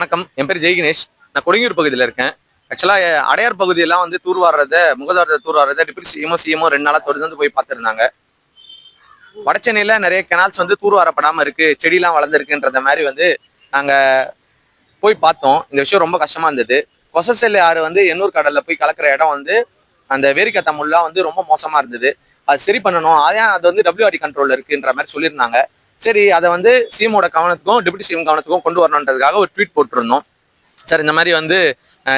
வணக்கம், என் பேர் ஜெய்கணேஷ். நான் கொடுங்கியூர் பகுதியில் இருக்கேன். ஆக்சுவலாக அடையார் பகுதியெல்லாம் வந்து தூர்வாடுறத முகதாரத்தை தூர்வாடுறத டிப்டி சிஎம்ஓ 2 நாளாக தொடர்ந்து போய் பார்த்துருந்தாங்க. வடச்சென்னையில் நிறைய கெனால்ஸ் வந்து தூர்வாரப்படாமல் இருக்கு, செடியெல்லாம் வளர்ந்துருக்குன்றத மாதிரி வந்து நாங்கள் போய் பார்த்தோம். இந்த விஷயம் ரொம்ப கஷ்டமா இருந்தது. கொசசெல்லி ஆறு வந்து எண்ணூர் கடலில் போய் கலக்கிற இடம் வந்து அந்த வேரிக்கத்த முல்லாம் வந்து ரொம்ப மோசமா இருந்தது. அது சரி பண்ணணும், அதான் அது வந்து WRD கண்ட்ரோல் இருக்குன்ற மாதிரி சொல்லியிருந்தாங்க. சரி, அதை வந்து சிஎமோட கவனத்துக்கும் டிப்டி சிஎம் கவனத்துக்கும் கொண்டு வரணுன்றதுக்காக ஒரு ட்வீட் போட்டிருந்தோம். சார், இந்த மாதிரி வந்து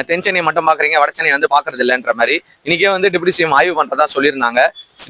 தென்சென்னையை மட்டும் பாக்குறீங்க, வடச்சென்னை வந்து பாக்குறது இல்லைன்ற மாதிரி இன்னைக்கே வந்து டிப்டி சிஎம் ஆய்வு பண்றதா சொல்லியிருந்தாங்க.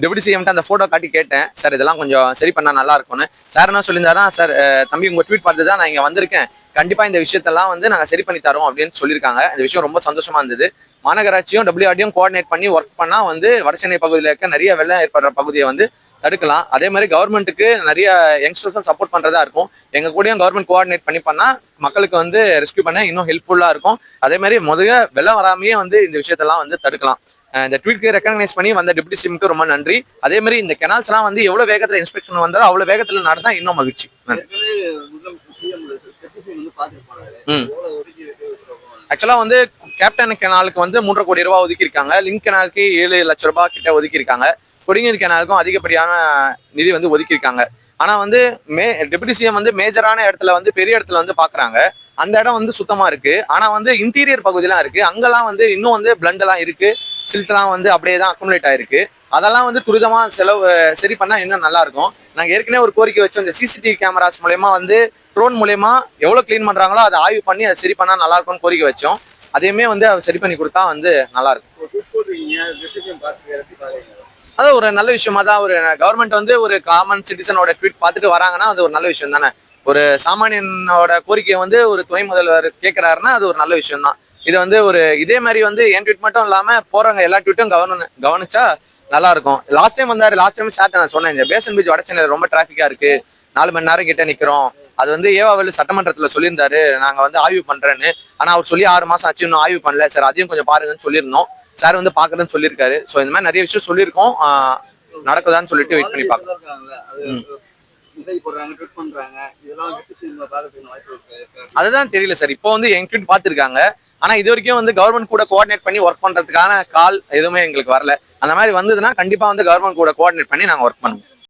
டிப்டி சிஎம்கிட்ட அந்த போட்டோ காட்டி கேட்டேன், சார் இதெல்லாம் கொஞ்சம் சரி பண்ணா நல்லா இருக்கும்னு. சார் என்ன சொல்லியிருந்தாரா, சார் தம்பி உங்க ட்வீட் பார்த்து தான் நான் இங்க வந்திருக்கேன், கண்டிப்பா இந்த விஷயத்தெல்லாம் வந்து நாங்க சரி பண்ணி தரோம் அப்படின்னு சொல்லியிருக்காங்க. இந்த விஷயம் ரொம்ப சந்தோஷமா இருந்தது. மாநகராட்சியும் WRDயும் கோஆர்டினேட் பண்ணி ஒர்க் பண்ணா வந்து வடசென்னை பகுதியில் இருக்க நிறைய வெள்ளம் ஏற்படுற பகுதியை வந்து தடுக்கலாம். அதே மாதிரி கவர்மெண்ட்டுக்கு நிறைய யங்ஸ்டர்ஸும் சப்போர்ட் பண்றதா இருக்கும். எங்க கூடயும் கவர்மெண்ட் கோஆர்டினேட் பண்ணா மக்களுக்கு வந்து ரெஸ்கியூ பண்ண இன்னும் ஹெல்ப்ஃபுல்லா இருக்கும். அதே மாதிரி முதல்ல வெள்ளம் வராமையே வந்து இந்த விஷயத்தெல்லாம் வந்து தடுக்கலாம். இந்த ட்வீட்க்கு ரெக்கக்னைஸ் பண்ணி வந்த டிப்டி சிஎம்க்கு ரொம்ப நன்றி. அதே மாதிரி இந்த கெனால்ஸ் எல்லாம் வந்து எவ்வளவு வேகத்துல இன்ஸ்பெக்ஷன் வந்தாலும் அவ்வளவு வேகத்துல நடந்தா இன்னும் மகிழ்ச்சி. ஆக்சுவலா வந்து கேப்டன் கெனாலுக்கு வந்து 3.5 கோடி ரூபாய் ஒதுக்கி இருக்காங்க. லிங்க் கெனாலுக்கு 7 லட்சம் ரூபாய் கிட்ட ஒதுக்கி இருக்காங்க. கொடுங்கீர் கெனாலுக்கும் அதிகப்படியான நிதி வந்து ஒதுக்கி இருக்காங்க. ஆனா வந்து டெபுட்டி சிஎம் வந்து மேஜரான இடத்துல வந்து பெரிய இடத்துல வந்து பாக்குறாங்க. அந்த இடம் வந்து சுத்தமா இருக்கு. ஆனா வந்து இன்டீரியர் பகுதியெல்லாம் இருக்கு, அங்கெல்லாம் வந்து இன்னும் வந்து பிளண்ட் எல்லாம் இருக்கு, சில்ட்லாம் வந்து அப்படியே தான் அக்குமுலேட் ஆயிருக்கு. அதெல்லாம் வந்து துரிதமா சரி பண்ணா இன்னும் நல்லா இருக்கும். நாங்க ஏற்கனவே ஒரு கோரிக்கை வச்சோம், இந்த சிசிடிவி கேமராஸ் மூலயமா வந்து ட்ரோன் மூலயமா எவ்வளவு கிளீன் பண்றாங்களோ அதை ஆய்வு பண்ணி அதை சரி பண்ணா நல்லா இருக்கும்னு கோரிக்கை வச்சோம். அதையுமே வந்து சரி பண்ணி கொடுத்தா வந்து நல்லா இருக்கும். அது ஒரு நல்ல விஷயமா தான். ஒரு கவர்மெண்ட் வந்து ஒரு காமன் சிட்டிசனோட ட்வீட் பார்த்துட்டு வராங்கன்னா அது ஒரு நல்ல விஷயம் தானே. ஒரு சாமானியனோட கோரிக்கையை வந்து ஒரு துணை முதல்வர் கேட்கிறாருன்னா அது ஒரு நல்ல விஷயம் தான். இது வந்து ஒரு இதே மாதிரி வந்து என் ட்வீட் மட்டும் இல்லாம போறவங்க எல்லா ட்வீட்டும் கவனிச்சா நல்லா இருக்கும். லாஸ்ட் டைம் ஸ்டார்ட் நான் சொன்னேன், இந்த பேசன் பீச் வடச்சென்னையில ரொம்ப டிராபிக்கா இருக்கு, 4 மணி நேரம் கிட்ட நிக்கிறோம். அது வந்து ஏவாவில் சட்டமன்றத்துல சொல்லியிருந்தாரு, நாங்க வந்து ஆய்வு பண்றேன்னு. ஆனா அவர் சொல்லி 6 மாசம் ஆச்சு, இன்னும் ஆய்வு பண்ணல சார், அதையும் கொஞ்சம் பாருங்கன்னு சொல்லியிருந்தோம். சார் வந்து பாக்குறேன்னு சொல்லியிருக்காரு. ஸோ இந்த மாதிரி நிறைய விஷயம் சொல்லியிருக்கோம், நடக்குதான்னு சொல்லிட்டு வெயிட் பண்ணி பார்க்கலாம். அதுதான் தெரியல சார். இப்போ வந்து என் ட்வீட் பார்த்துருக்காங்க, ஆனா இது வரைக்கும் வந்து கவர்மெண்ட் கூட கோஆர்டினேட் பண்ணி ஒர்க் பண்றதுக்கான கால் எதுவுமே எங்களுக்கு வரல. அந்த மாதிரி வந்ததுன்னா கண்டிப்பா வந்து கவர்மெண்ட் கூட கோஆர்டினேட் பண்ணி நாங்க ஒர்க் பண்ணுவோம்.